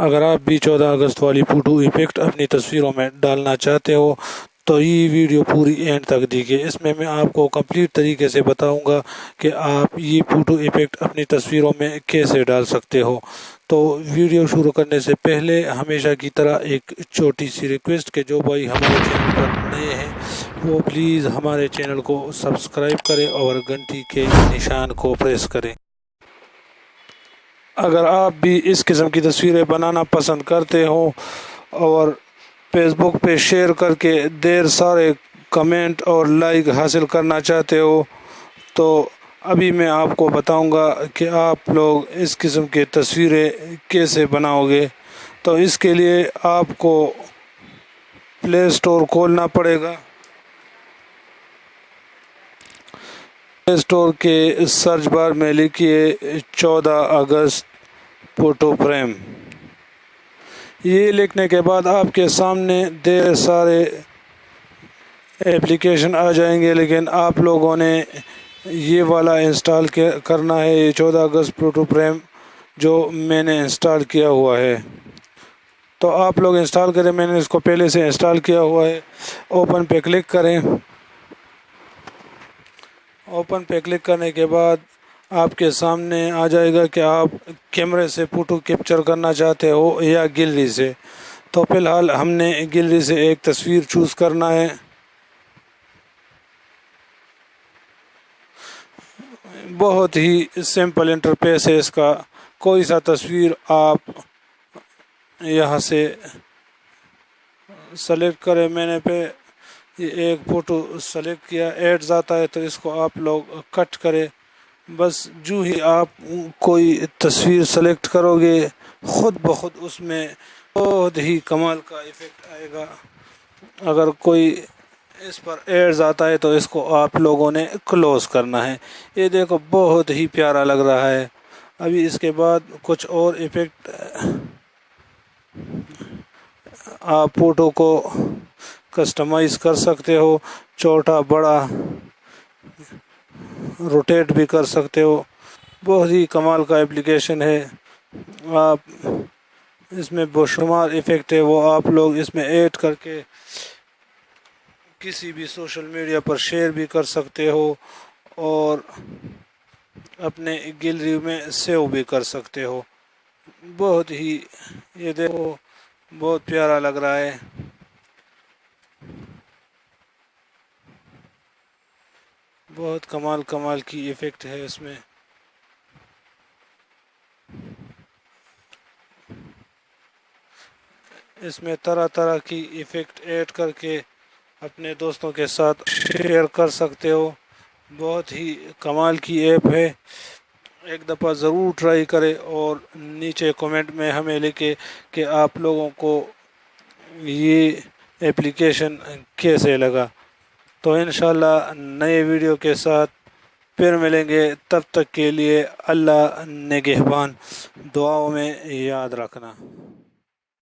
اگر آپ بھی 14 اگست والی فوٹو ایفیکٹ اپنی تصویروں میں ڈالنا چاہتے ہو تو یہ ویڈیو پوری اینڈ تک دیکھیے۔ اس میں آپ کو کمپلیٹ طریقے سے بتاؤں گا کہ آپ یہ فوٹو ایفیکٹ اپنی تصویروں میں کیسے ڈال سکتے ہو۔ تو ویڈیو شروع کرنے سے پہلے ہمیشہ کی طرح ایک چھوٹی سی ریکویسٹ کہ جو بھائی ہمارے چینل پر نئے ہیں وہ پلیز ہمارے چینل کو سبسکرائب کریں اور گھنٹی کے نشان کو پریس کریں۔ اگر آپ بھی اس قسم کی تصویریں بنانا پسند کرتے ہو اور فیس بک پہ شیئر کر کے ڈھیر سارے کمنٹ اور لائک حاصل کرنا چاہتے ہو تو ابھی میں آپ کو بتاؤں گا کہ آپ لوگ اس قسم کی تصویریں کیسے بناؤ گے۔ تو اس کے لیے آپ کو پلے اسٹور کھولنا پڑے گا۔ پلے اسٹور کے سرچ بار میں لکھیے 14 اگست فوٹو فریم۔ یہ لکھنے کے بعد آپ کے سامنے ڈھیر سارے ایپلیکیشن آ جائیں گے، لیکن آپ لوگوں نے یہ والا انسٹال کرنا ہے، یہ 14 اگست فوٹو فریم جو میں نے انسٹال کیا ہوا ہے۔ تو آپ لوگ انسٹال کریں، میں نے اس کو پہلے سے انسٹال کیا ہوا ہے۔ اوپن پہ کلک کریں۔ اوپن پہ کلک کرنے کے بعد آپ کے سامنے آ جائے گا کہ آپ کیمرے سے فوٹو کیپچر کرنا چاہتے ہو یا گیلری سے۔ تو فی الحال ہم نے گیلری سے ایک تصویر چوز کرنا ہے۔ بہت ہی سمپل انٹرفیس ہے اس کا۔ کوئی سا تصویر آپ یہاں سے سلیکٹ کریں۔ میں نے پہ ایک فوٹو سلیکٹ کیا، ایڈز آتا ہے تو اس کو آپ لوگ کٹ کریں۔ بس جو ہی آپ کوئی تصویر سلیکٹ کرو گے خود بخود اس میں بہت ہی کمال کا ایفیکٹ آئے گا۔ اگر کوئی اس پر ایڈز آتا ہے تو اس کو آپ لوگوں نے کلوز کرنا ہے۔ یہ دیکھو بہت ہی پیارا لگ رہا ہے۔ ابھی اس کے بعد کچھ اور ایفیکٹ آپ فوٹو کو کسٹمائز کر سکتے ہو، چھوٹا بڑا روٹیٹ بھی کر سکتے ہو۔ بہت ہی کمال کا ایپلیکیشن ہے۔ آپ اس میں بے شمار ایفیکٹ ہے، وہ آپ لوگ اس میں ایڈ کر کے کسی بھی سوشل میڈیا پر شیئر بھی کر سکتے ہو اور اپنے گیلری میں سیو بھی کر سکتے ہو۔ بہت ہی یہ دیکھو بہت پیارا لگ رہا ہے۔ بہت کمال کی ایفیکٹ ہے اس میں۔ اس میں طرح طرح کی ایفیکٹ ایڈ کر کے اپنے دوستوں کے ساتھ شیئر کر سکتے ہو۔ بہت ہی کمال کی ایپ ہے، ایک دفعہ ضرور ٹرائی کرے اور نیچے کمنٹ میں ہمیں لکھے کہ آپ لوگوں کو یہ ایپلیکیشن کیسے لگا۔ تو انشاءاللہ نئے ویڈیو کے ساتھ پھر ملیں گے، تب تک کے لیے اللہ نگہبان، دعاؤں میں یاد رکھنا۔